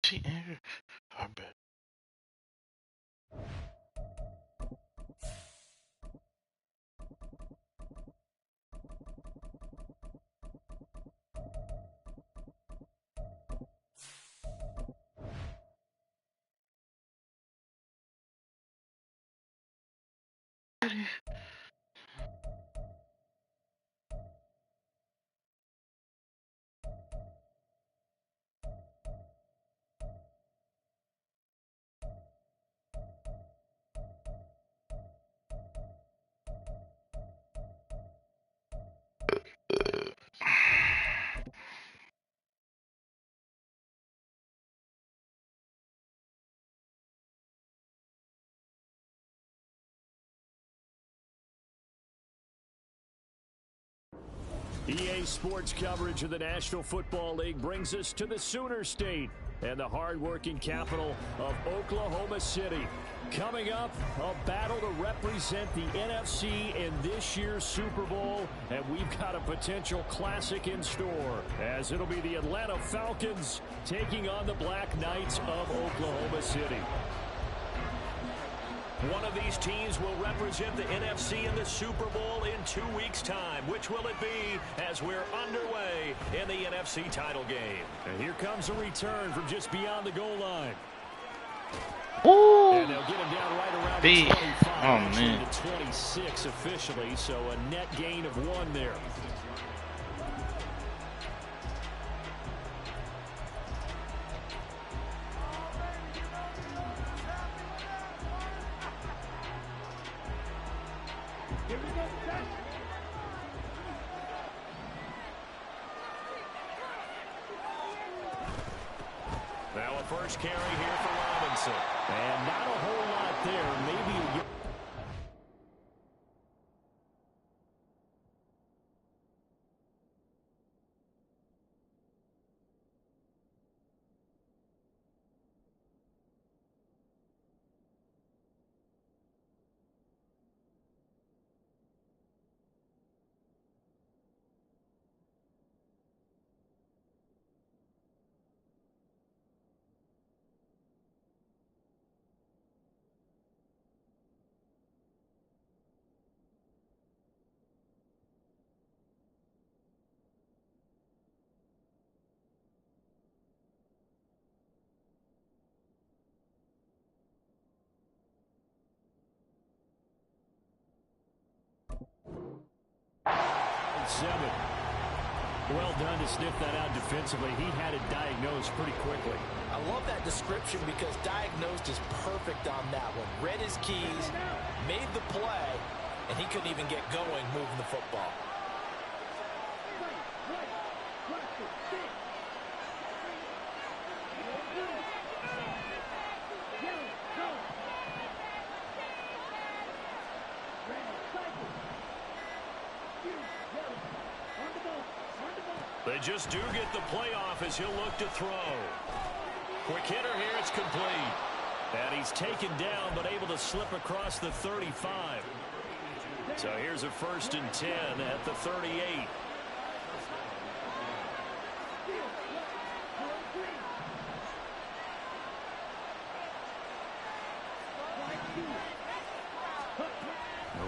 See, Andrew, I bet. EA Sports coverage of the National Football League brings us to the Sooner State and the hard-working capital of Oklahoma City. Coming up, a battle to represent the NFC in this year's Super Bowl, and we've got a potential classic in store, as it'll be the Atlanta Falcons taking on the Black Knights of Oklahoma City. One of these teams will represent the NFC in the Super Bowl in 2 weeks' time. Which will it be as we're underway in the NFC title game? And here comes a return from just beyond the goal line. Ooh. And they'll get him down right around B. the 25. Oh, man. The 26 officially, so a net gain of 1 there. Now a first carry here for Robinson. And not a whole lot there. Maybe a... Well done to sniff that out defensively. He had it diagnosed pretty quickly. I love that description because diagnosed is perfect on that one. Read his keys, made the play, and he couldn't even get going moving the football. They just do get the playoff as he'll look to throw. Quick hitter here, it's complete. And he's taken down, but able to slip across the 35. So here's a 1st and 10 at the 38.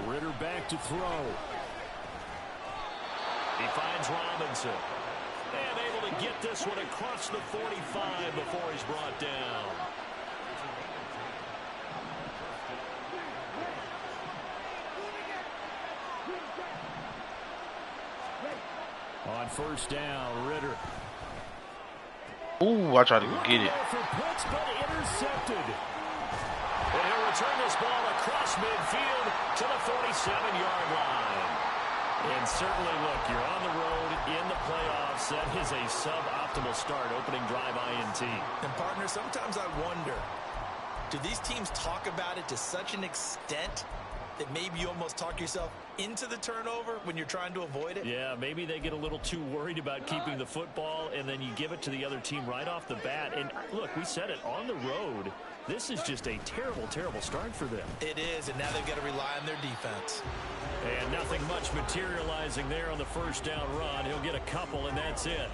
Ritter back to throw. He finds Robinson. And able to get this one across the 45 before he's brought down. On 1st down, Ritter. Ooh, I tried to go get it. For Pitts, but intercepted. And he'll return this ball across midfield to the 47-yard line. And certainly, look, you're on the road in the playoffs. That is a suboptimal start, opening drive INT. And, partner, sometimes I wonder, do these teams talk about it to such an extent that maybe you almost talk yourself into the turnover when you're trying to avoid it? Yeah, maybe they get a little too worried about keeping the football, and then you give it to the other team right off the bat. And look, we said it, on the road, this is just a terrible, terrible start for them. It is, and now they've got to rely on their defense. And nothing much materializing there on the first down run. He'll get a couple, and that's it.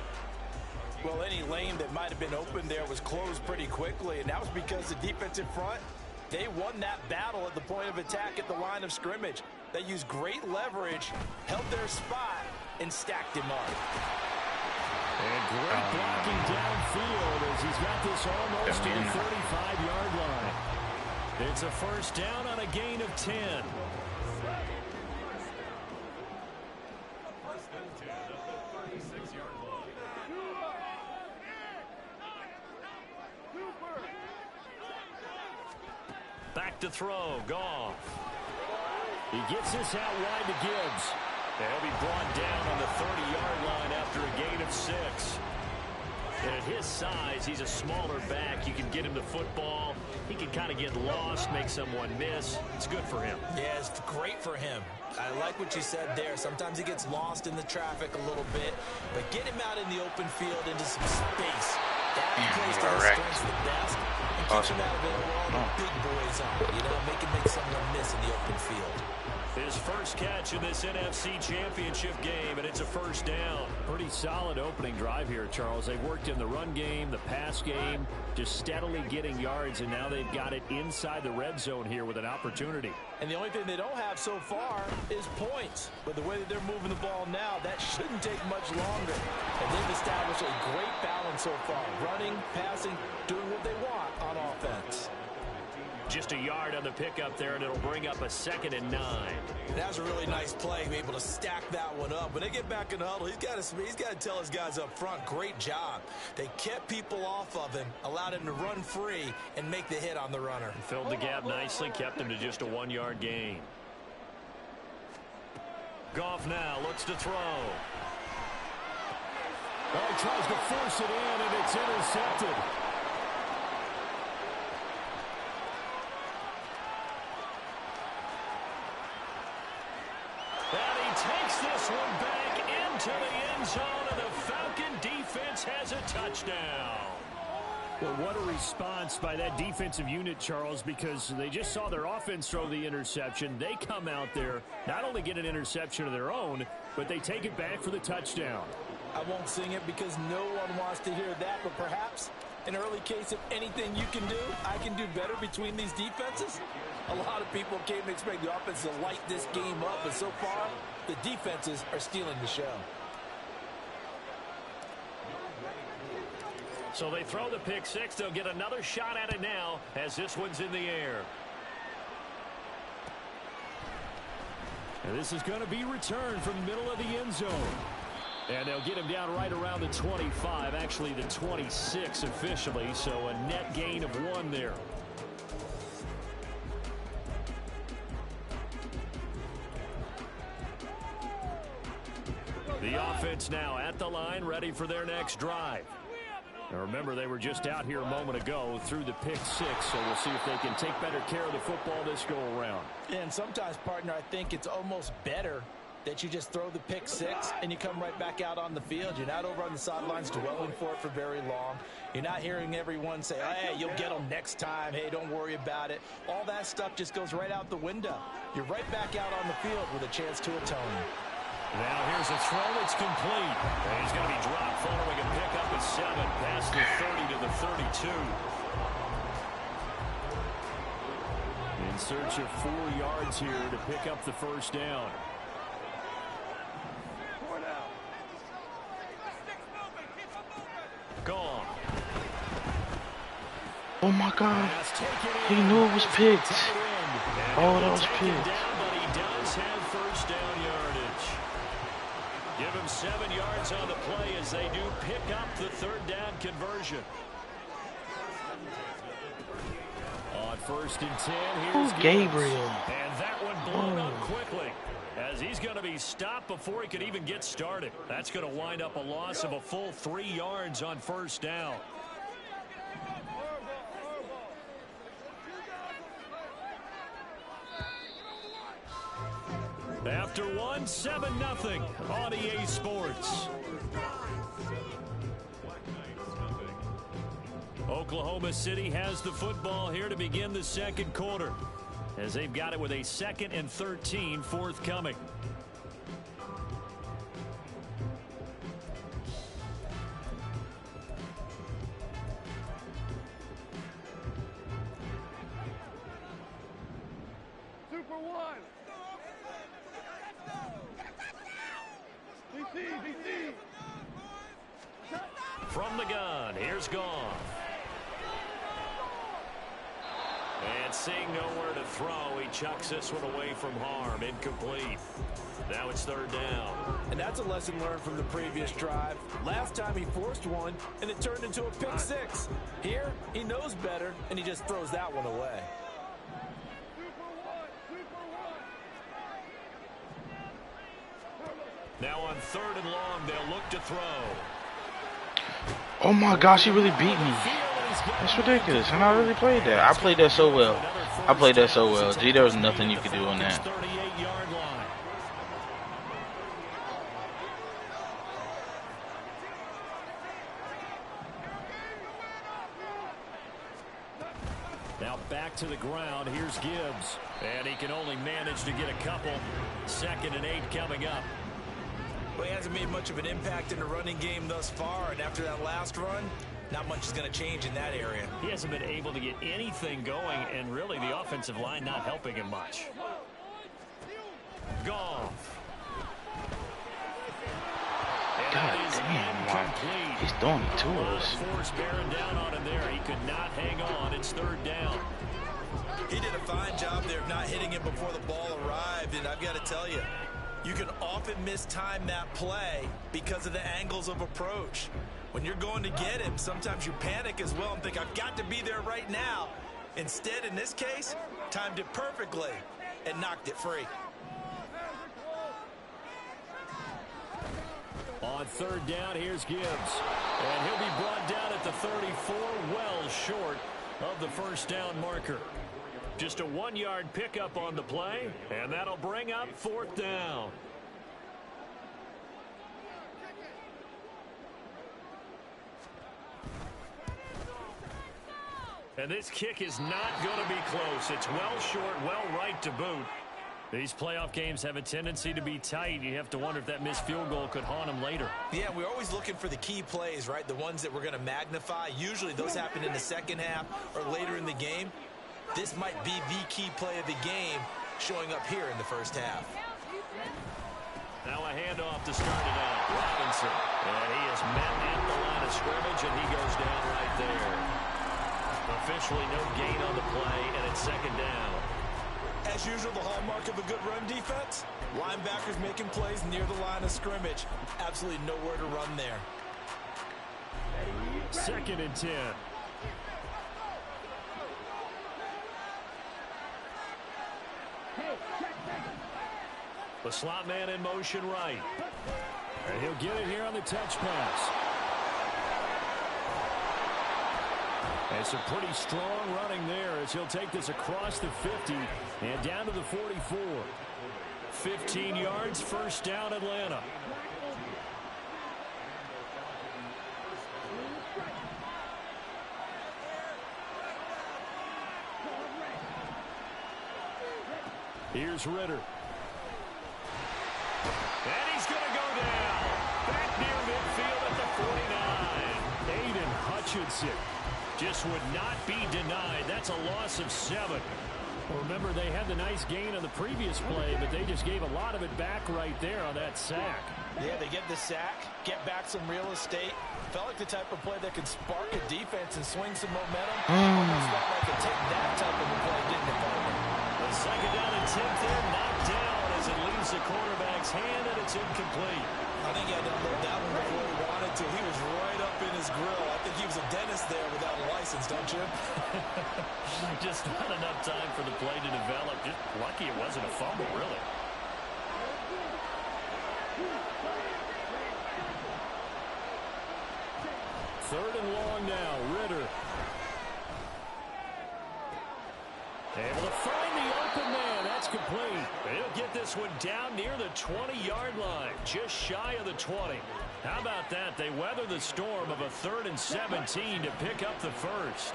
Well, any lane that might have been open there was closed pretty quickly, and that was because the defense in front, they won that battle at the point of attack at the line of scrimmage. They used great leverage, held their spot, and stacked him up. And great blocking downfield as he's got this almost to the 35-yard line. It's a first down on a gain of 10. Back to throw, Goff. He gets this out wide to Gibbs. They'll be brought down on the 30-yard line after a gain of 6. And at his size, he's a smaller back. You can get him the football. He can kind of get lost, make someone miss. It's good for him. Yeah, it's great for him. I like what you said there. Sometimes he gets lost in the traffic a little bit, but get him out in the open field into some space. That plays to his strengths the best. And keeps him out of it where all the big boys are. You know, make someone miss in the open field. His first catch in this NFC Championship game, and it's a first down. Pretty solid opening drive here, Charles. They worked in the run game, the pass game, just steadily getting yards, and now they've got it inside the red zone here with an opportunity. And the only thing they don't have so far is points. But the way that they're moving the ball now, that shouldn't take much longer. And they've established a great balance so far. Running, passing, doing what they want on offense. Just a yard on the pickup there, and it'll bring up a 2nd and 9. That was a really nice play, be able to stack that one up. When they get back in the huddle, he's got to tell his guys up front, great job. They kept people off of him, allowed him to run free, and make the hit on the runner. Filled the gap nicely, kept him to just a 1-yard gain. Goff now looks to throw. Oh, he tries to force it in, and it's intercepted. And he takes this one back into the end zone, and the Falcon defense has a touchdown. Well, what a response by that defensive unit, Charles, because they just saw their offense throw the interception. They come out there, not only get an interception of their own, but they take it back for the touchdown. I won't sing it because no one wants to hear that, but perhaps an early case of anything you can do, I can do better between these defenses. A lot of people came to expect the offense to light this game up, but so far, the defenses are stealing the show. So they throw the pick six. They'll get another shot at it now as this one's in the air. And this is going to be returned from the middle of the end zone. And they'll get him down right around the 25, actually the 26 officially, so a net gain of 1 there. The offense now at the line, ready for their next drive. Now remember, they were just out here a moment ago through the pick six, so we'll see if they can take better care of the football this go around. And sometimes, partner, I think it's almost better that you just throw the pick six and you come right back out on the field. You're not over on the sidelines dwelling for it for very long. You're not hearing everyone say, hey, you'll get them next time. Hey, don't worry about it. All that stuff just goes right out the window. You're right back out on the field with a chance to atone. Now here's a throw that's complete. And he's going to be dropped following a pickup of 7 past the 30 to the 32. In search of 4 yards here to pick up the first down. Gone. Oh my God. He knew it was picked. Oh, that was picked. But he does have first down yardage. Give him 7 yards on the play as they do pick up the 3rd down conversion. On 1st and 10, here's Gabriel. And that one blown up quickly, as he's going to be stopped before he could even get started. That's going to wind up a loss of a full 3 yards on 1st down. After one, 7-0 on EA Sports. Oklahoma City has the football here to begin the second quarter, as they've got it with a 2nd and 13 forthcoming. From the gun, here's Goff. And seeing nowhere to throw, he chucks this one away from harm. Incomplete. Now it's 3rd down. And that's a lesson learned from the previous drive. Last time he forced one, and it turned into a pick 6. Here, he knows better, and he just throws that one away. Now on 3rd and long, they'll look to throw. Oh my gosh, he really beat me. That's ridiculous. And I really played that. I played that so well. I played that so well. Gee, there was nothing you could do on that. 38-yard line. Now back to the ground. Here's Gibbs. And he can only manage to get a couple. 2nd and 8 coming up. Well, he hasn't made much of an impact in the running game thus far, and after that last run, not much is going to change in that area. He hasn't been able to get anything going, and really the offensive line not helping him much. Goff. God damn, man. He's throwing it to us. Force bearing down on him there. He could not hang on. It's 3rd down. He did a fine job there of not hitting him before the ball arrived, and I've got to tell you, you can often mistime that play because of the angles of approach. When you're going to get him, sometimes you panic as well and think, I've got to be there right now. Instead, in this case, timed it perfectly and knocked it free. On 3rd down, here's Gibbs. And he'll be brought down at the 34, well short of the 1st down marker. Just a 1-yard pickup on the play, and that'll bring up 4th down. And this kick is not going to be close. It's well short, well right to boot. These playoff games have a tendency to be tight. You have to wonder if that missed field goal could haunt them later. Yeah, we're always looking for the key plays, right? The ones that we're going to magnify. Usually those happen in the second half or later in the game. This might be the key play of the game showing up here in the first half. Now a handoff to start it out. Robinson. And he is met at the line of scrimmage, and he goes down right there. Officially no gain on the play, and it's 2nd down. As usual, the hallmark of a good run defense, linebackers making plays near the line of scrimmage. Absolutely nowhere to run there. 2nd and 10. The slot man in motion right. And he'll get it here on the touch pass. And some pretty strong running there as he'll take this across the 50 and down to the 44. 15 yards, 1st down, Atlanta. Here's Ritter. And he's going to go down. Back near midfield at the 49. Aiden Hutchinson just would not be denied. That's a loss of 7. Well, remember, they had the nice gain on the previous play, but they just gave a lot of it back right there on that sack. Yeah, they get the sack, get back some real estate. Felt like the type of play that could spark a defense and swing some momentum. Almost felt like it take that type of a play, didn't it, Bowman? The 2nd down and 10 there, knocked down as it leaves the quarterback's hand, and it's incomplete. I think he had to unload that one before he wanted to. He was right up in his grill. I think he was a dentist there without a license, don't you? Just not enough time for the play to develop. Just lucky it wasn't a fumble, really. Third and long now, Ritter. Able to find the open man. That's complete. They'll get this one down near the 20-yard line, just shy of the 20. How about that? They weather the storm of a 3rd and 17 to pick up the first.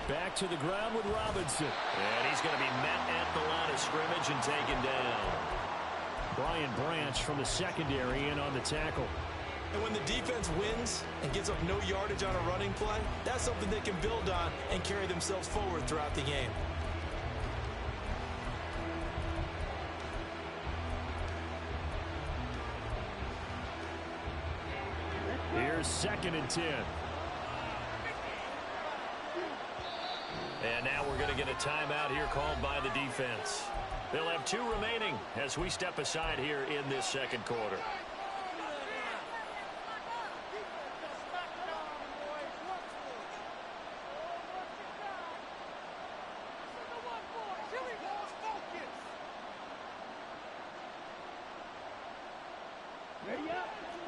Back to the ground with Robinson. And he's going to be met at the line of scrimmage and taken down. Brian Branch from the secondary in on the tackle. And when the defense wins and gives up no yardage on a running play, that's something they can build on and carry themselves forward throughout the game. Here's 2nd and 10. And now we're going to get a timeout here called by the defense. They'll have 2 remaining as we step aside here in this 2nd quarter.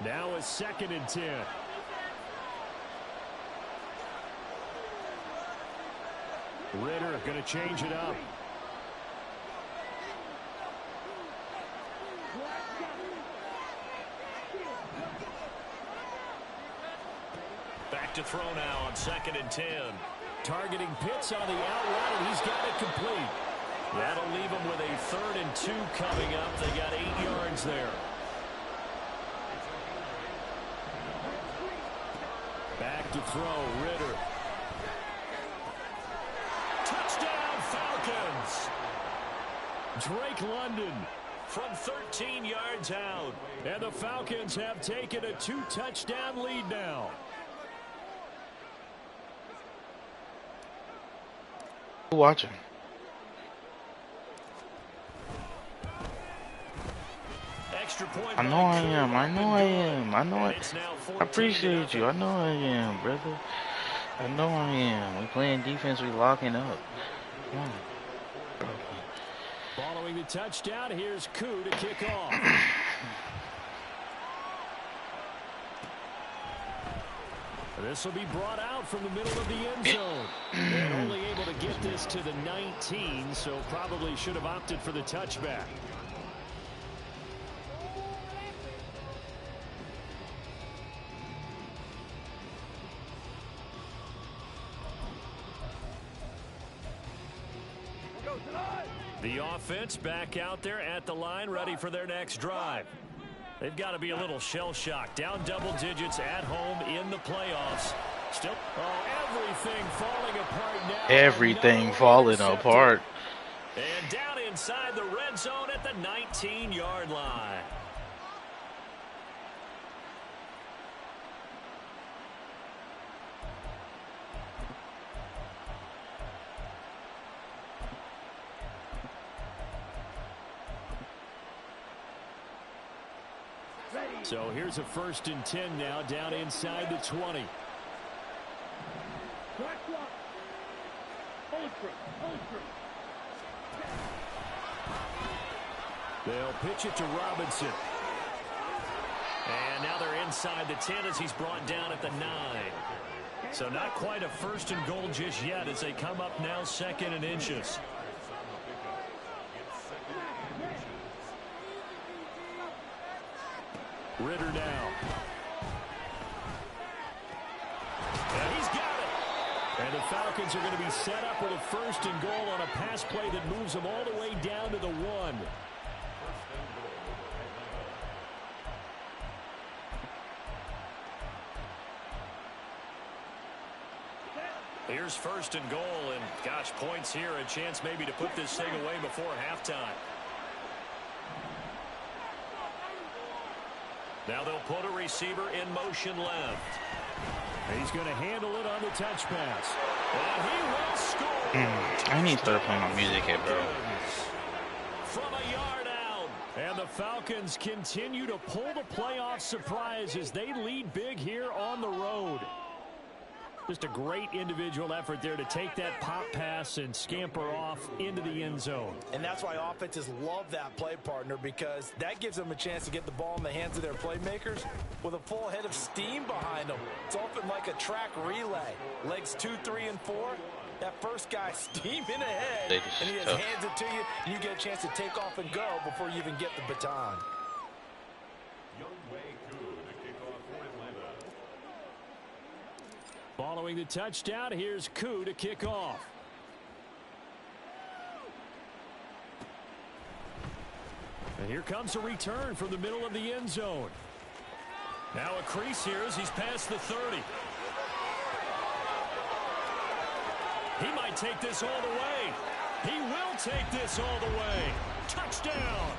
Now it's 2nd and 10. Ritter going to change it up. Back to throw now on 2nd and 10. Targeting Pitts on the outright, and he's got it complete. That'll leave him with a 3rd and 2 coming up. They got 8 yards there. Back to throw, Ritter. Touchdown, Falcons! Drake London from 13 yards out. And the Falcons have taken a 2-touchdown lead now. Watching. Extra point. I know I am. I know I am. I know I appreciate you. I know I am, brother. I know I am. We playing defense. We locking up. Come on, bro. Following the touchdown, here's Koo to kick off. This will be brought out from the middle of the end zone. And only able to get this to the 19, so probably should have opted for the touchback. The offense back out there at the line, ready for their next drive. They've got to be a little shell-shocked. Down double digits at home in the playoffs. Still, everything falling apart now. Everything falling apart. And down inside the red zone at the 19-yard line. So here's a 1st and 10 now, down inside the 20. They'll pitch it to Robinson. And now they're inside the 10 as he's brought down at the 9. So not quite a 1st and goal just yet as they come up now 2nd and inches. Ritter now. And he's got it. And the Falcons are going to be set up with a 1st and goal on a pass play that moves them all the way down to the 1. Here's 1st and goal, and gosh, points here, a chance maybe to put this thing away before halftime. Now they'll put a receiver in motion left. He's going to handle it on the touch pass. And he will score. I need to start playing my music here, bro. From a yard out. And the Falcons continue to pull the playoff surprise as they lead big here on the road. Just a great individual effort there to take that pop pass and scamper off into the end zone. And that's why offenses love that play, partner, because that gives them a chance to get the ball in the hands of their playmakers with a full head of steam behind them. It's often like a track relay. Legs 2, 3, and 4. That first guy steaming ahead, and he just hands it to you, and you get a chance to take off and go before you even get the baton. Following the touchdown, here's Koo to kick off. And here comes a return from the middle of the end zone. Now a crease here as he's past the 30. He might take this all the way. He will take this all the way. Touchdown.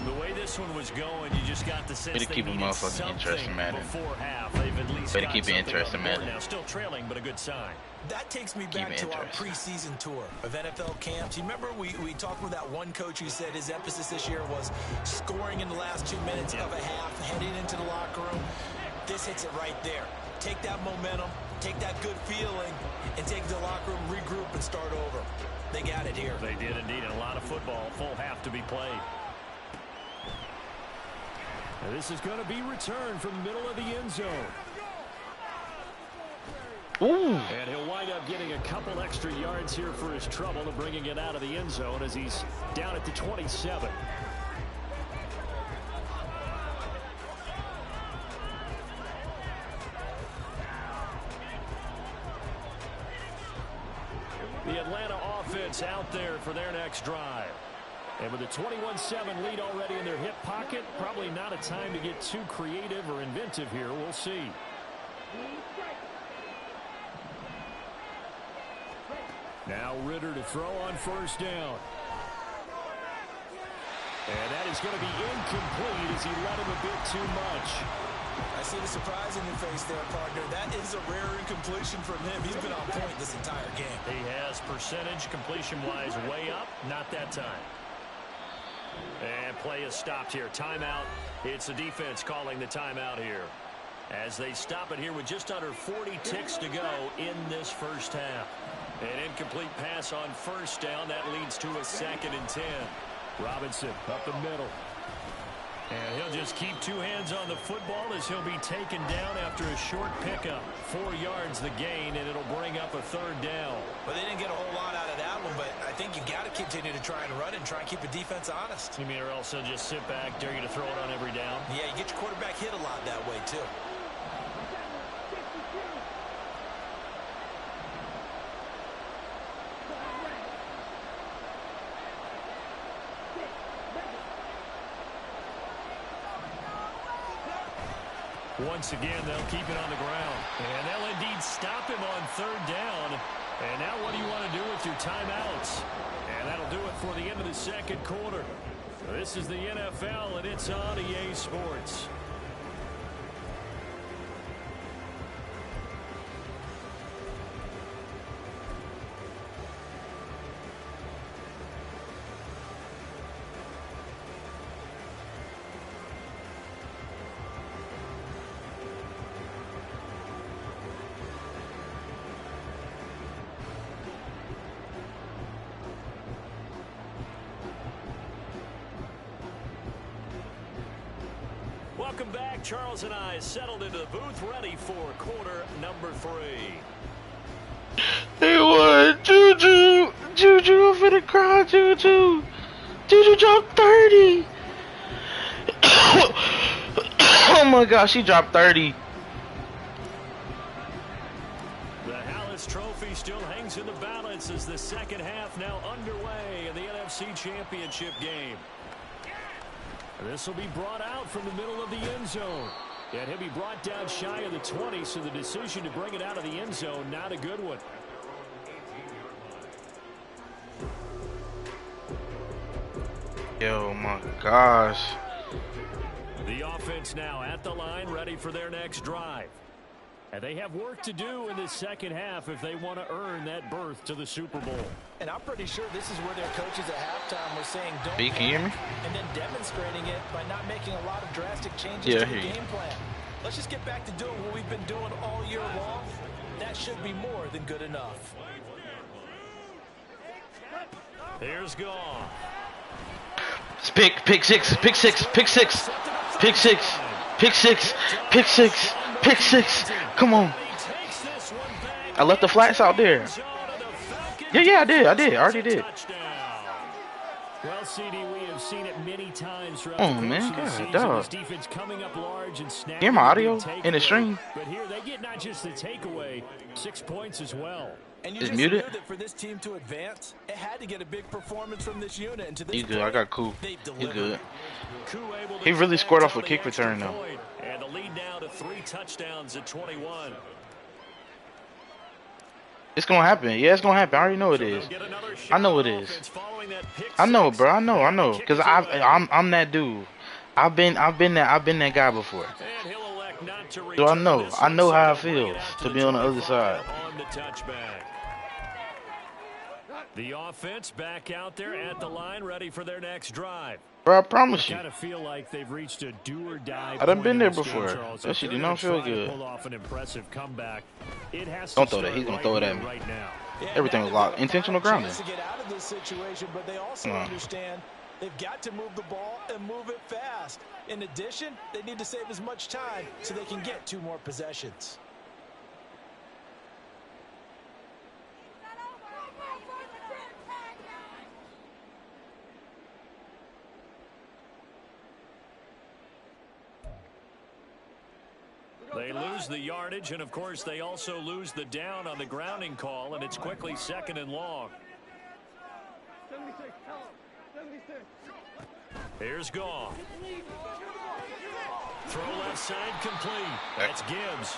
The way this one was going, you just got the sense they needed something before half. They've at least got something on board now. Still trailing, but a good sign. That takes me back to our preseason tour of NFL camps. You remember we talked with that one coach who said his emphasis this year was scoring in the last 2 minutes of a half, heading into the locker room. This hits it right there. Take that momentum, take that good feeling, and take the locker room, regroup, and start over. They got it here. They did indeed. A lot of football, full half to be played. And this is going to be returned from the middle of the end zone. Ooh. And he'll wind up getting a couple extra yards here for his trouble and bringing it out of the end zone as he's down at the 27. The Atlanta offense out there for their next drive. And with a 21-7 lead already in their hip pocket, probably not a time to get too creative or inventive here. We'll see. Now Ritter to throw on first down. And that is going to be incomplete as he let him a bit too much. I see the surprise in your face there, partner. That is a rare incompletion from him. He's been on point this entire game. He has percentage completion-wise way up. Not that time. And play is stopped here. Timeout. It's the defense calling the timeout here. As they stop it here with just under 40 ticks to go in this first half. An incomplete pass on first down. That leads to a 2nd and 10. Robinson up the middle. And he'll just keep 2 hands on the football as he'll be taken down after a short pickup. 4 yards the gain, and it'll bring up a 3rd down. Well, they didn't get a whole lot out of that one, but I think you got to continue to try and run it and try and keep the defense honest. You mean, or else they'll just sit back, dare you to throw it on every down? Yeah, you get your quarterback hit a lot that way, too. Once again, they'll keep it on the ground. And they'll indeed stop him on 3rd down. And now what do you want to do with your timeouts? And that'll do it for the end of the 2nd quarter. This is the NFL, and it's on EA Sports. Welcome back. Charles and I settled into the booth, ready for quarter number 3. They won. Juju. Juju for the crowd. Juju. Juju dropped 30. Oh my gosh, he dropped 30. The Hallis Trophy still hangs in the balance as the 2nd half now underway in the NFC Championship game. This will be brought out from the middle of the end zone. And he'll be brought down shy of the 20, so the decision to bring it out of the end zone, not a good one. Yo, my gosh. The offense now at the line, ready for their next drive. And they have work to do in this 2nd half if they want to earn that berth to the Super Bowl. And I'm pretty sure this is where their coaches at halftime were saying don't Can you hear me? and then demonstrating it by not making a lot of drastic changes to the game plan. Let's just get back to doing what we've been doing all year long that should be more than good enough. Here's Goff. Pick six. Come on. I left the flats out there. Yeah, I did. I already did. Well, CD, we have seen it many times throughout the season. This defense coming up large and snapping. Hear my audio in the stream? But here they get not just the takeaway, 6 points as well. And you just knew that for this team to advance, it had to get a big performance from this unit. And to this you good? I got Koo. You good? He He really scored off a kick return though. And the lead now to 3 touchdowns at 21. It's gonna happen. Yeah, it's gonna happen. I already know it is. I know it is. I know, bro. I know. Cause I'm that dude. I've been that guy before. So I know how it feels to be on the other side. The offense back out there at the line, ready for their next drive. Bro, I promise you. Kind of feel like they've reached a do or die. I done been there before. That shit do not feel good. Pull off an impressive comeback. It has Don't throw that. He's gonna throw it at me. Right now. Everything was locked. Intentional grounding. To get out of this situation, but they also understand they've got to move the ball and move it fast. In addition, they need to save as much time so they can get 2 more possessions. They lose the yardage, and of course they also lose the down on the grounding call, and it's quickly 2nd and long. Here's Goff. Throw left side complete. That's Gibbs.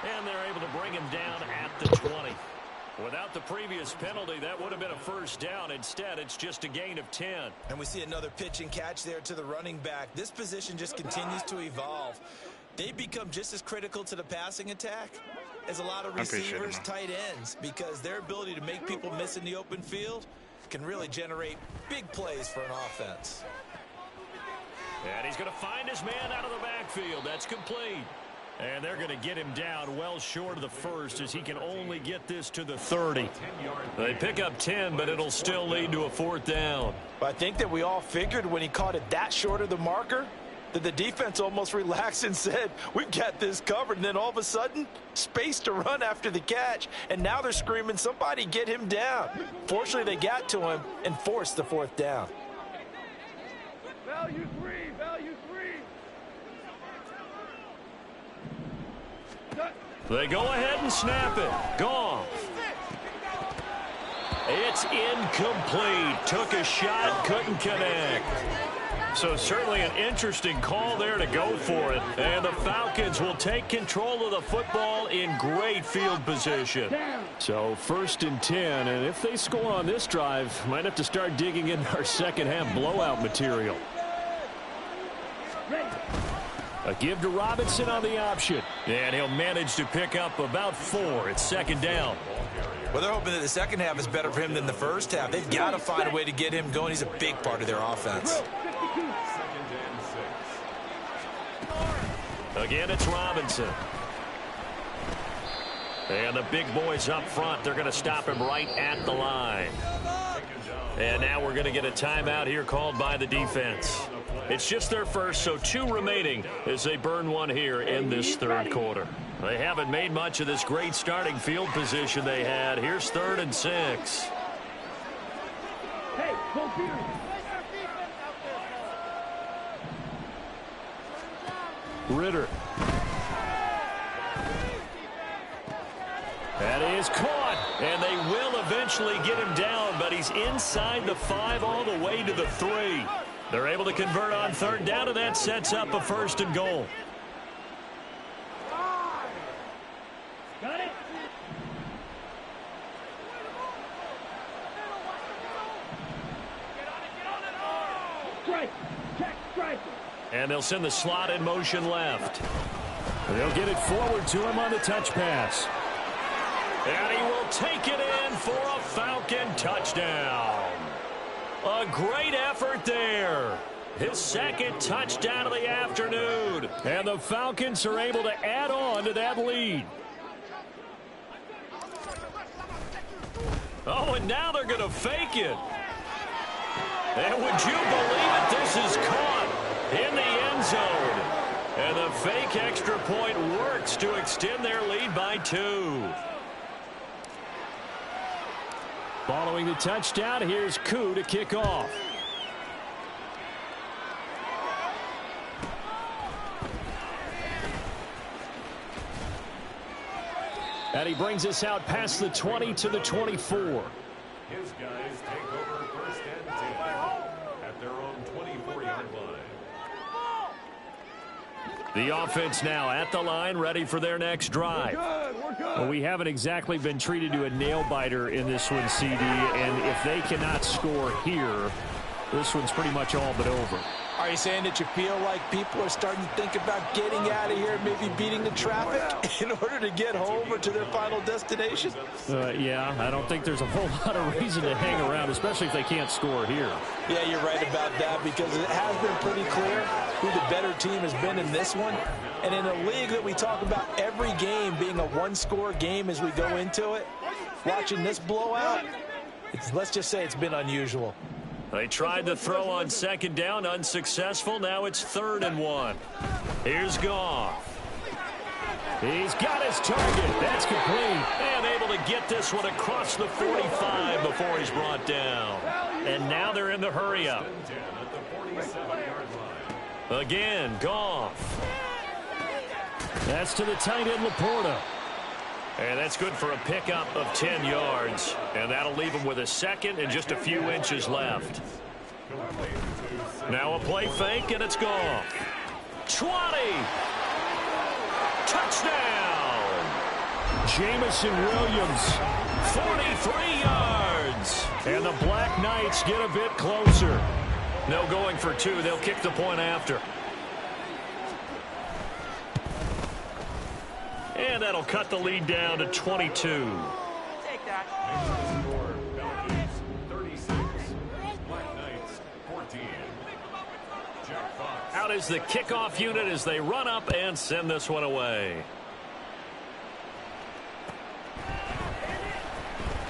And they're able to bring him down at the 20. Without the previous penalty, that would have been a first down. Instead, it's just a gain of 10. And we see another pitch and catch there to the running back. This position just continues to evolve. They become just as critical to the passing attack as a lot of receivers, tight ends, because their ability to make people miss in the open field can really generate big plays for an offense. And he's going to find his man out of the backfield. That's complete. And they're going to get him down well short of the first, as he can only get this to the 30. They pick up 10, but it'll still lead to a 4th down. But I think that we all figured when he caught it that short of the marker that the defense almost relaxed and said, we've got this covered. And then all of a sudden, space to run after the catch. And now they're screaming, somebody get him down. Fortunately, they got to him and forced the 4th down. Value three. They go ahead and snap it. Gone. It's incomplete. Took a shot, couldn't connect. So certainly an interesting call there to go for it. And the Falcons will take control of the football in great field position. So 1st and 10, and if they score on this drive, might have to start digging in our second half blowout material. A give to Robinson on the option. And he'll manage to pick up about 4. It's 2nd down. Well, they're hoping that the second half is better for him than the first half. They've got to find a way to get him going. He's a big part of their offense. Again, it's Robinson. And the big boys up front, they're going to stop him right at the line. And now we're going to get a timeout here called by the defense. It's just their first, so 2 remaining as they burn 1 here in this 3rd quarter. They haven't made much of this great starting field position they had. Here's 3rd and 6. Hey, go Peter. Ritter. That is caught, and they will eventually get him down, but he's inside the 5 all the way to the 3. They're able to convert on 3rd down, and that sets up a 1st and goal. Got it. Strike. Check strike. And they'll send the slot in motion left. They'll get it forward to him on the touch pass. And he will take it in for a Falcon touchdown. A great effort there. His 2nd touchdown of the afternoon. And the Falcons are able to add on to that lead. Oh, and now they're going to fake it. And would you believe it? This is caught in the end zone. And the fake extra point works to extend their lead by 2. Following the touchdown, here's Koo to kick off. And he brings us out past the 20 to the 24. His guys take over first and 10 at their own 24-yard line. The offense now at the line, ready for their next drive. Well, we haven't exactly been treated to a nail-biter in this one, CD, and if they cannot score here, this one's pretty much all but over. Are you saying that you feel like people are starting to think about getting out of here, maybe beating the traffic in order to get home or to their final destination? Yeah, I don't think there's a whole lot of reason to hang around, especially if they can't score here. Yeah, you're right about that, because it has been pretty clear who the better team has been in this one. And in a league that we talk about every game being a one-score game as we go into it, watching this blowout, let's just say it's been unusual. They tried to throw on second down, unsuccessful. Now it's 3rd and 1. Here's Goff. He's got his target. That's complete. And able to get this one across the 45 before he's brought down. And now they're in the hurry-up. Again, Goff. That's to the tight end, Laporta. And that's good for a pickup of 10 yards. And that'll leave him with a second and just a few inches left. Now a play fake, and it's gone. 20. Touchdown. Jamison Williams, 43 yards. And the Black Knights get a bit closer. No going for 2. They'll kick the point after. And that'll cut the lead down to 22. Take that. Falcons 36, Black Knights 14. Jack Fox. Out is the kickoff unit as they run up and send this one away.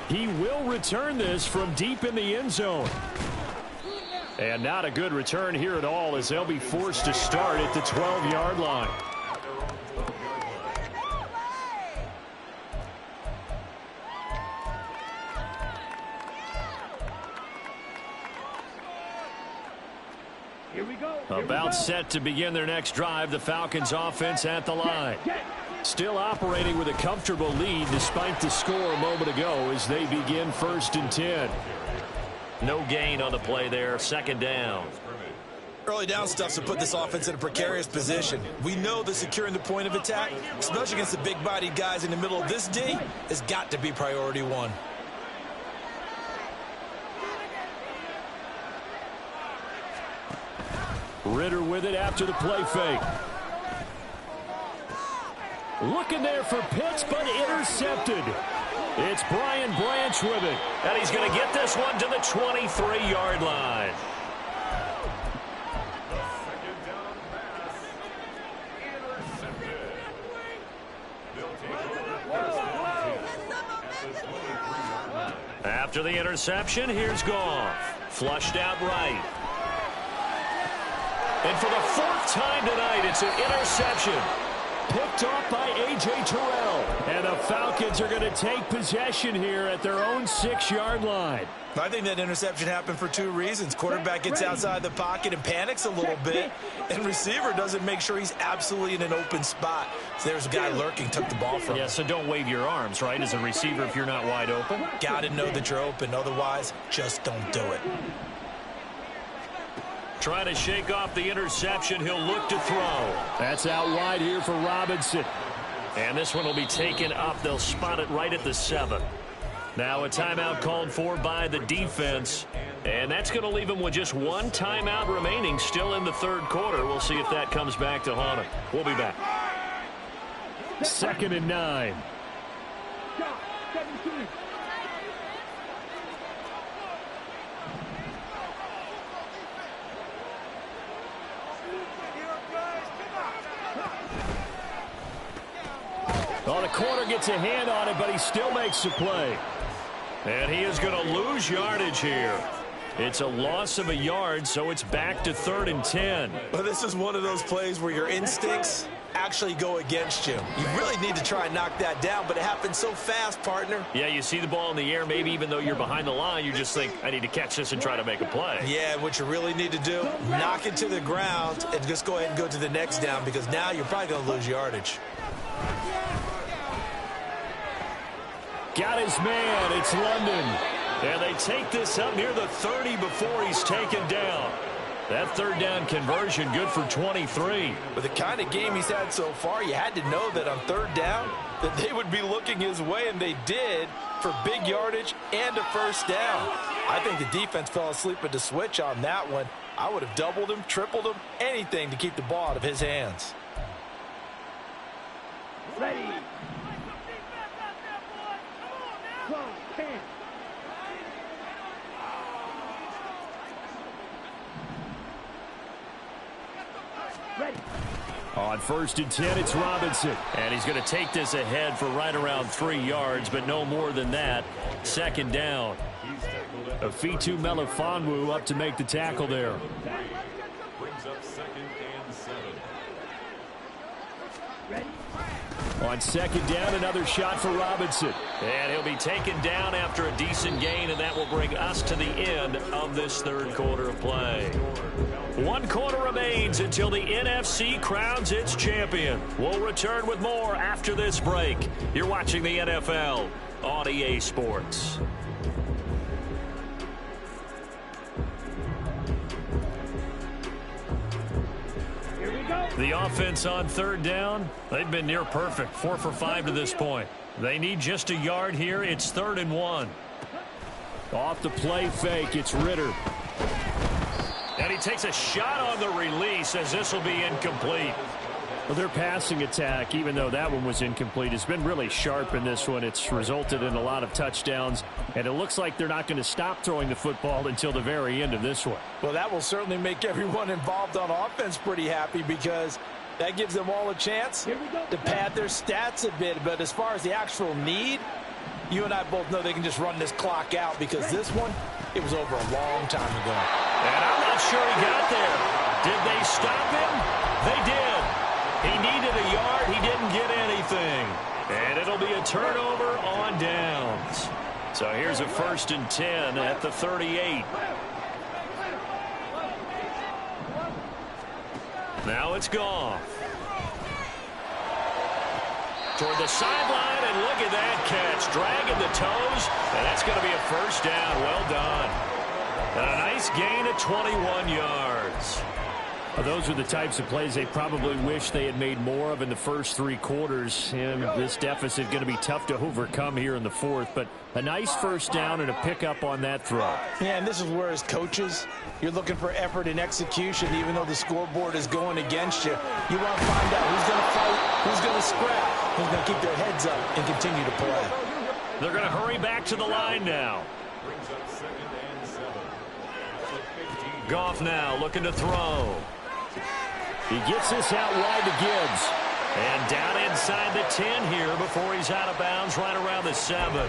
He will return this from deep in the end zone. And not a good return here at all, as they'll be forced to start at the 12-yard line. About set to begin their next drive, the Falcons offense at the line. Still operating with a comfortable lead despite the score a moment ago as they begin 1st and 10. No gain on the play there, 2nd down. Early down stuff's to put this offense in a precarious position. We know that securing the point of attack, especially against the big-bodied guys in the middle of this D, has got to be priority 1. Ritter with it after the play fake. Looking there for Pitts, but intercepted. It's Brian Branch with it. And he's going to get this one to the 23-yard line. After the interception, here's Goff. Flushed out right. And for the 4th time tonight, it's an interception. Picked off by A.J. Terrell. And the Falcons are going to take possession here at their own 6-yard line. I think that interception happened for 2 reasons. Quarterback gets outside the pocket and panics a little bit, and receiver doesn't make sure he's absolutely in an open spot. So there's a guy lurking, took the ball from him. Yeah, so don't wave your arms, right, as a receiver if you're not wide open. Got to know that you're open. Otherwise, just don't do it. Trying to shake off the interception. He'll look to throw. That's out wide here for Robinson. And this one will be taken up. They'll spot it right at the 7. Now a timeout called for by the defense. And that's going to leave them with just 1 timeout remaining still in the 3rd quarter. We'll see if that comes back to haunt them. We'll be back. 2nd and 9. Well, the corner gets a hand on it, but he still makes the play. And he is going to lose yardage here. It's a loss of a yard, so it's back to 3rd and 10. Well, this is one of those plays where your instincts actually go against you. You really need to try and knock that down, but it happens so fast, partner. Yeah, you see the ball in the air, maybe even though you're behind the line, you just think, I need to catch this and try to make a play. Yeah, what you really need to do, knock it to the ground and just go ahead and go to the next down, because now you're probably going to lose yardage. Got his man. It's London. And they take this up near the 30 before he's taken down. That 3rd down conversion good for 23. With the kind of game he's had so far, you had to know that on 3rd down that they would be looking his way, and they did, for big yardage and a 1st down. I think the defense fell asleep at the switch on that one. I would have doubled him, tripled him, anything to keep the ball out of his hands. Ready. Go, 10. Ready. On 1st and 10, it's Robinson. And he's going to take this ahead for right around 3 yards, but no more than that. 2nd down. Afitu Melifonwu up to make the tackle there. Brings up 2nd and 7. Ready. On 2nd down, another shot for Robinson. And he'll be taken down after a decent gain, and that will bring us to the end of this 3rd quarter of play. 1 quarter remains until the NFC crowns its champion. We'll return with more after this break. You're watching the NFL on EA Sports. The offense on 3rd down, they've been near perfect. 4 for 5 to this point. They need just a yard here. It's 3rd and 1. Off the play fake, it's Ritter. And he takes a shot on the release as this will be incomplete. Well, their passing attack, even though that one was incomplete, has been really sharp in this one. It's resulted in a lot of touchdowns, and it looks like they're not going to stop throwing the football until the very end of this one. Well, that will certainly make everyone involved on offense pretty happy, because that gives them all a chance to pad their stats a bit. But as far as the actual need, you and I both know they can just run this clock out, because this one, it was over a long time ago. And I'm not sure he got there. Did they stop him? They did. He needed a yard. He didn't get anything. And it'll be a turnover on downs. So here's a 1st and 10 at the 38. Now it's Goff. Toward the sideline, and look at that catch. Dragging the toes, and that's going to be a 1st down. Well done. And a nice gain of 21 yards. Well, those are the types of plays they probably wish they had made more of in the first 3 quarters. And this deficit going to be tough to overcome here in the 4th. But a nice 1st down and a pickup on that throw. Yeah, and this is where, as coaches, you're looking for effort and execution. Even though the scoreboard is going against you, you want to find out who's going to fight, who's going to scrap, who's going to keep their heads up and continue to play. They're going to hurry back to the line now. Brings up 2nd and 7. Goff now looking to throw. He gets this out wide to Gibbs. And down inside the 10 here before he's out of bounds right around the 7.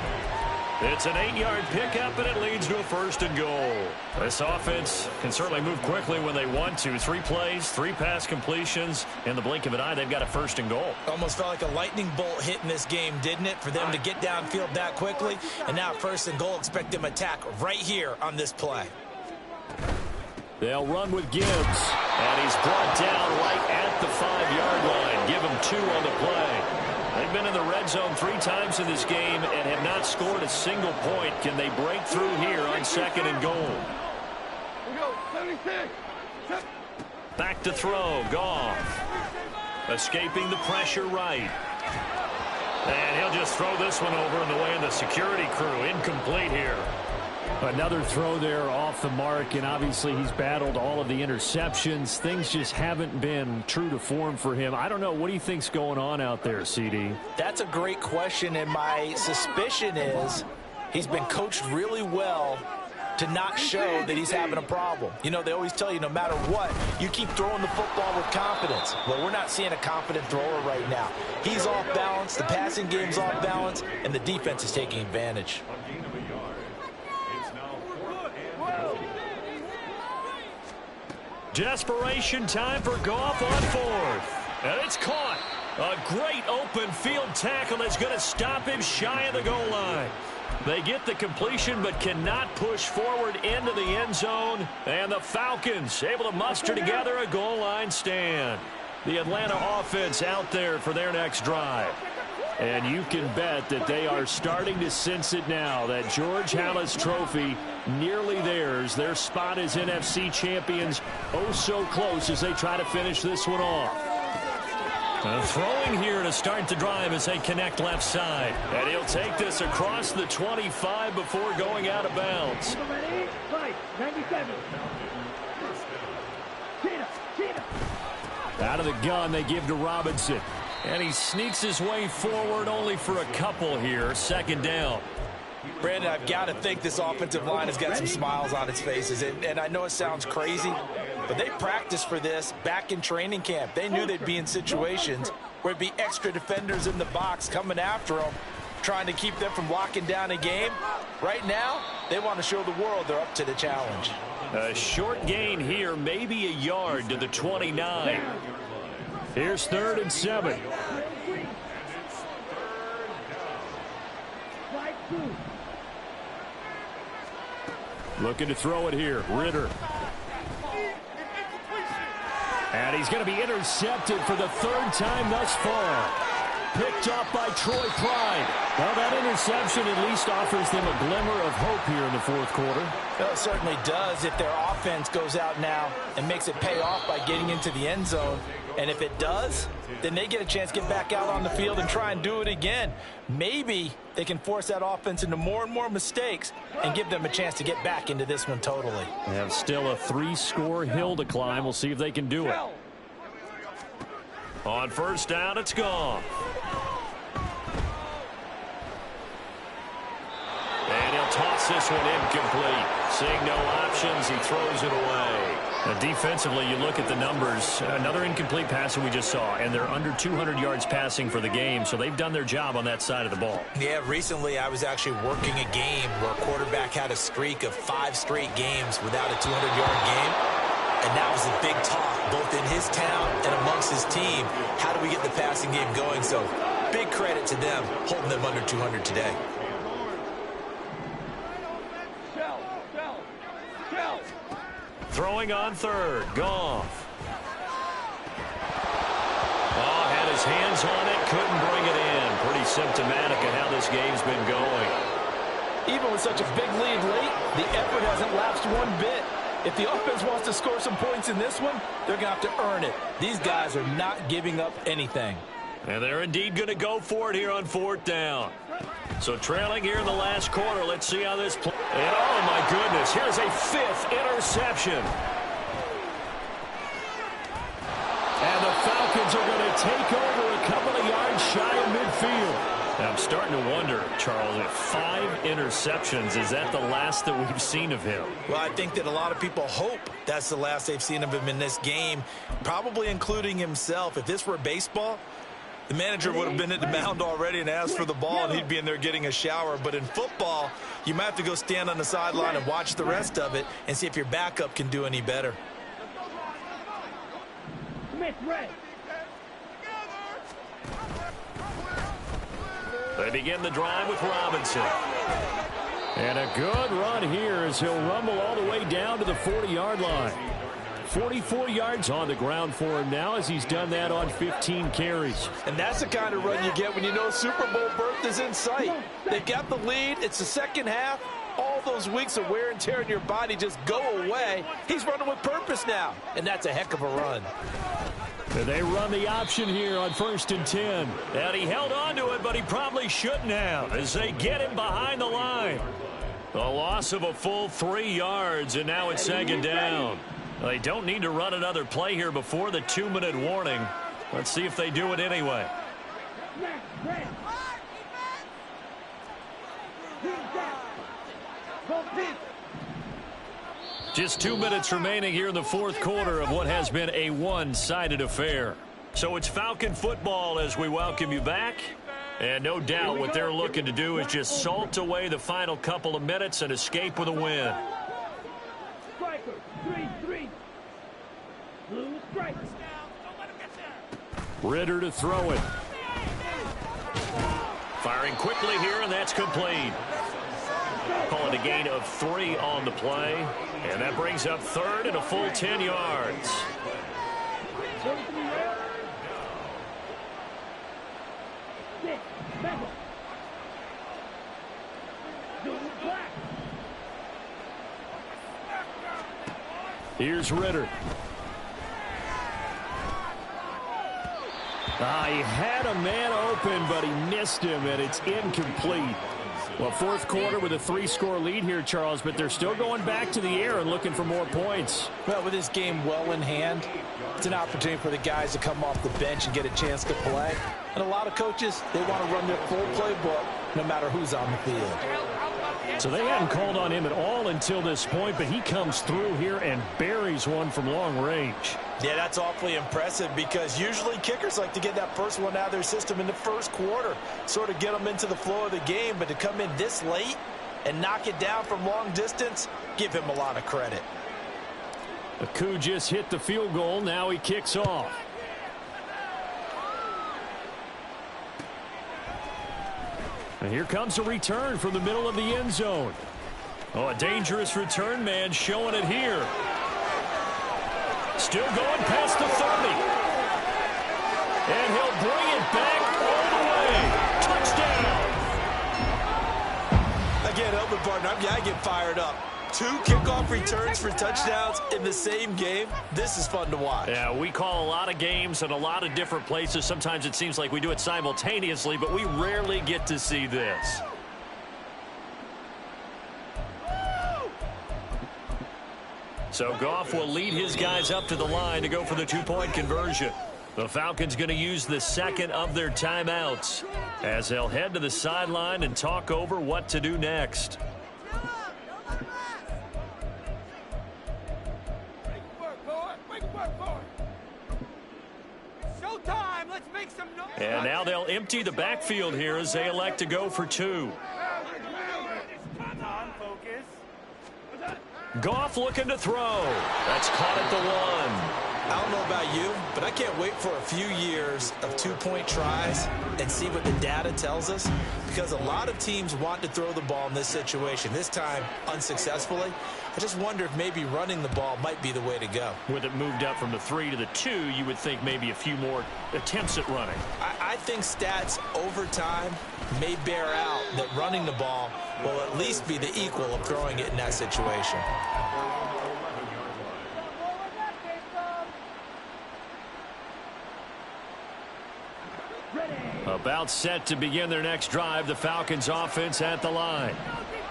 It's an 8-yard pickup, and it leads to a 1st and goal. This offense can certainly move quickly when they want to. 3 plays, 3 pass completions. In the blink of an eye, they've got a 1st and goal. Almost felt like a lightning bolt hit in this game, didn't it? For them to get downfield that quickly. And now 1st and goal, expect them to attack right here on this play. They'll run with Gibbs. And he's brought down right at the 5-yard line. Give him 2 on the play. They've been in the red zone 3 times in this game and have not scored a single point. Can they break through here on 2nd and goal? Back to throw. Goff. Escaping the pressure right. And he'll just throw this one over in the way of the security crew. Incomplete here. Another throw there off the mark, and obviously he's battled all of the interceptions. Things just haven't been true to form for him. I don't know. What do you think's going on out there, CD? That's a great question, and my suspicion is he's been coached really well to not show that he's having a problem. You know, they always tell you no matter what, you keep throwing the football with confidence. Well, we're not seeing a confident thrower right now. He's off balance, the passing game's off balance, and the defense is taking advantage. A gain of a yard. Desperation time for Goff on fourth. And it's caught. A great open field tackle that's going to stop him shy of the goal line. They get the completion but cannot push forward into the end zone. And the Falcons able to muster together a goal line stand. The Atlanta offense out there for their next drive. And you can bet that they are starting to sense it now. That George Halas trophy nearly theirs. Their spot as NFC champions oh so close as they try to finish this one off. Throwing here to start the drive as they connect left side. And he'll take this across the 25 before going out of bounds. Out of the gun they give to Robinson. And he sneaks his way forward only for a couple here. Second down. Brandon, I've got to think this offensive line has got some smiles on its faces. And I know it sounds crazy, but they practiced for this back in training camp. They knew they'd be in situations where it'd be extra defenders in the box coming after them, trying to keep them from locking down a game. Right now, they want to show the world they're up to the challenge. A short gain here, maybe a yard to the 29. Here's 3rd and 7. Looking to throw it here. Ritter. And he's going to be intercepted for the 3rd time thus far. Picked up by Troy Pride. Well, that interception at least offers them a glimmer of hope here in the 4th quarter. Well, it certainly does if their offense goes out now and makes it pay off by getting into the end zone. And if it does, then they get a chance to get back out on the field and try and do it again. Maybe they can force that offense into more and more mistakes and give them a chance to get back into this one totally. They have still a 3-score hill to climb. We'll see if they can do it. On 1st down, it's gone. And he'll toss this one incomplete. Seeing no options, he throws it away. Now, defensively, you look at the numbers. Another incomplete pass that we just saw, and they're under 200 yards passing for the game, so they've done their job on that side of the ball. Yeah, recently I was actually working a game where a quarterback had a streak of 5 straight games without a 200-yard game, and that was a big talk, both in his town and amongst his team. How do we get the passing game going? So, big credit to them, holding them under 200 today. Throwing on 3rd, Goff. Oh, had his hands on it, couldn't bring it in. Pretty symptomatic of how this game's been going. Even with such a big lead late, the effort hasn't lapsed one bit. If the offense wants to score some points in this one, they're going to have to earn it. These guys are not giving up anything. And they're indeed going to go for it here on 4th down. So trailing here in the last quarter. Let's see how this plays. And oh my goodness, here's a 5th interception. And the Falcons are going to take over a couple of yards shy of midfield. Now I'm starting to wonder, Charles, if 5 interceptions, is that the last that we've seen of him? Well, I think that a lot of people hope that's the last they've seen of him in this game, probably including himself. If this were baseball, the manager would have been at the mound already and asked for the ball, and he'd be in there getting a shower. But in football, you might have to go stand on the sideline and watch the rest of it and see if your backup can do any better. They begin the drive with Robinson. And a good run here as he'll rumble all the way down to the 40-yard line. 44 yards on the ground for him now as he's done that on 15 carries. And that's the kind of run you get when you know Super Bowl berth is in sight. They've got the lead. It's the second half. All those weeks of wear and tear in your body just go away. He's running with purpose now, and that's a heck of a run. And they run the option here on 1st and 10. And he held on to it, but he probably shouldn't have as they get him behind the line. A loss of a full 3 yards, and now it's 2nd down. They don't need to run another play here before the 2-minute warning. Let's see if they do it anyway. Just 2 minutes remaining here in the 4th quarter of what has been a one-sided affair. So it's Falcon football as we welcome you back. And no doubt what they're looking to do is just salt away the final couple of minutes and escape with a win. Blue strike. Ritter to throw it. Firing quickly here, and that's complete. Call it a gain of 3 on the play. And that brings up third and a full 10 yards. Here's Ritter. He had a man open, but he missed him, and it's incomplete. Well, fourth quarter with a 3-score lead here, Charles, but they're still going back to the air and looking for more points. Well, with this game well in hand, it's an opportunity for the guys to come off the bench and get a chance to play. And a lot of coaches, they want to run their full playbook no matter who's on the field. So they hadn't called on him at all until this point, but he comes through here and buries one from long range. Yeah, that's awfully impressive because usually kickers like to get that first one out of their system in the first quarter, sort of get them into the flow of the game. But to come in this late and knock it down from long distance, give him a lot of credit. Aku just hit the field goal. Now he kicks off. And here comes a return from the middle of the end zone. Oh, a dangerous return man showing it here. Still going past the 30. And he'll bring it back all the way. Touchdown. Again, Elvin partner, I get fired up. 2 kickoff returns for touchdowns in the same game. This is fun to watch. Yeah, we call a lot of games in a lot of different places. Sometimes it seems like we do it simultaneously, but we rarely get to see this. So Goff will lead his guys up to the line to go for the 2-point conversion. The Falcons going to use the second of their timeouts as they'll head to the sideline and talk over what to do next. And now they'll empty the backfield here as they elect to go for 2. Goff looking to throw. That's caught at the 1. I don't know about you, but I can't wait for a few years of 2-point tries and see what the data tells us, because a lot of teams want to throw the ball in this situation, this time unsuccessfully. I just wonder if maybe running the ball might be the way to go. With it moved up from the 3 to the 2, you would think maybe a few more attempts at running. I think stats over time may bear out that running the ball will at least be the equal of throwing it in that situation. About set to begin their next drive, the Falcons offense at the line.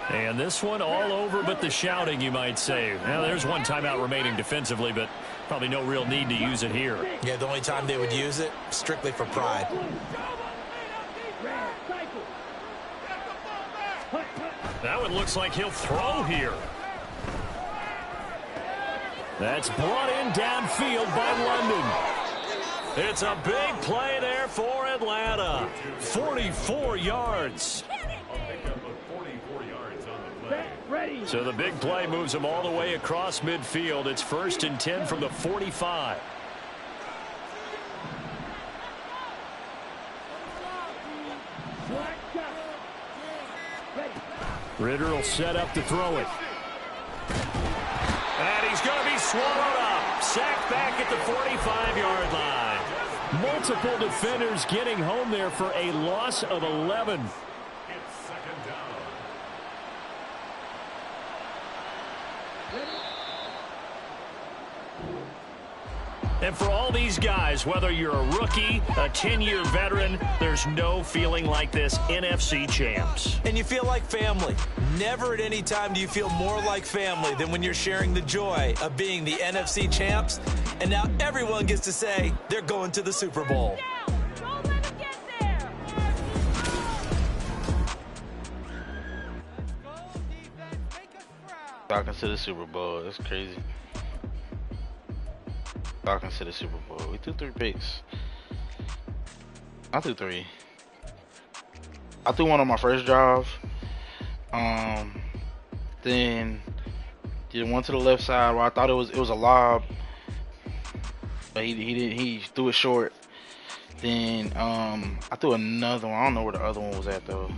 And this one all over but the shouting, you might say. Now, there's one timeout remaining defensively, but probably no real need to use it here. Yeah, the only time they would use it, strictly for pride. That one looks like he'll throw here. That's brought in downfield by London. It's a big play there for Atlanta. 44 yards. So the big play moves them all the way across midfield. It's 1st and 10 from the 45. Ritter will set up to throw it. And he's going to be swallowed up. Sacked back at the 45-yard line. Multiple defenders getting home there for a loss of 11. It's 2nd down. And for all these guys, whether you're a rookie, a 10-year veteran, there's no feeling like this NFC champs. And you feel like family. Never at any time do you feel more like family than when you're sharing the joy of being the NFC champs. And now everyone gets to say they're going to the Super Bowl. Don't let him get there. Talking to the Super Bowl. That's crazy. Talking to the Super Bowl. We threw 3 picks. I threw 3. I threw one on my first drive. Then did one to the left side where I thought it was a lob. but he threw it short. Then I threw another one. I don't know where the other one was at though.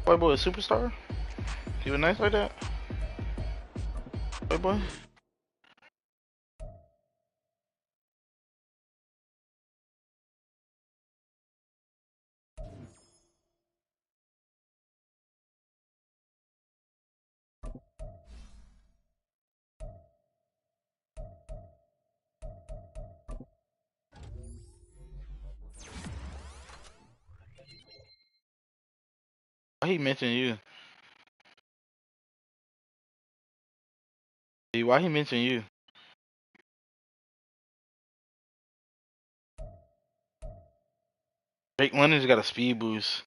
White boy, a superstar? He was nice like that? White boy? Why he mentioned you? Why he mentioned you? Drake London's got a speed boost.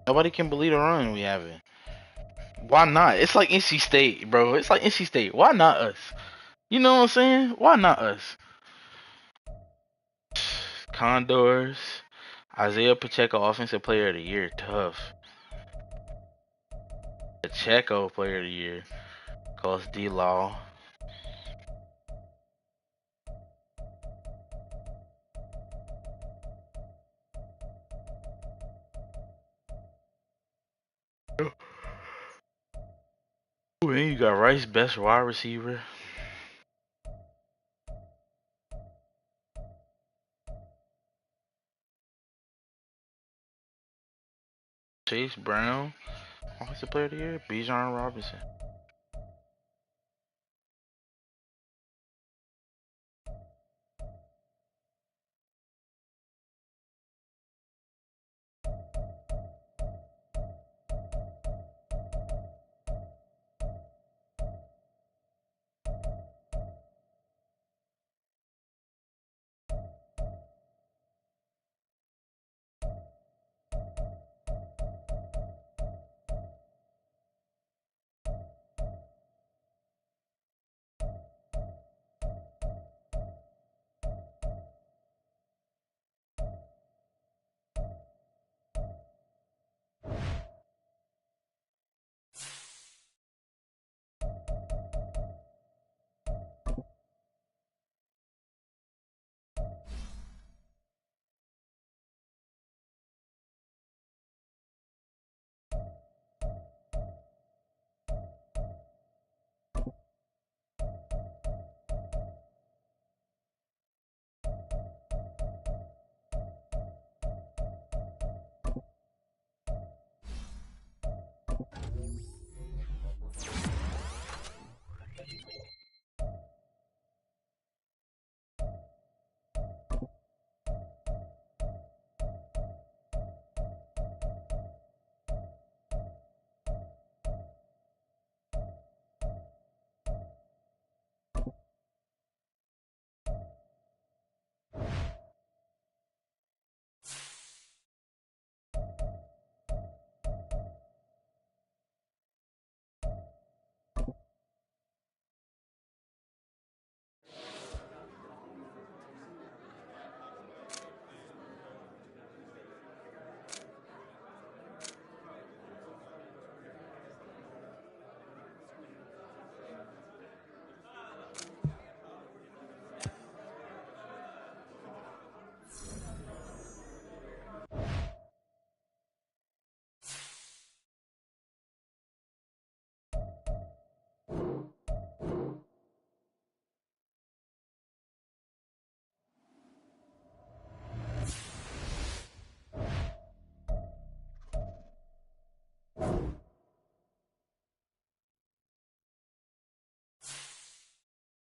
Nobody can believe the run we having. Why not? It's like NC State, bro. It's like NC State. Why not us? You know what I'm saying? Why not us? Condors, Isaiah Pacheco, Offensive Player of the Year, tough. Pacheco, Player of the Year, calls D Law. Ooh, and you got Rice, best wide receiver. Chase Brown, Offensive Player of the Year, Bijan Robinson.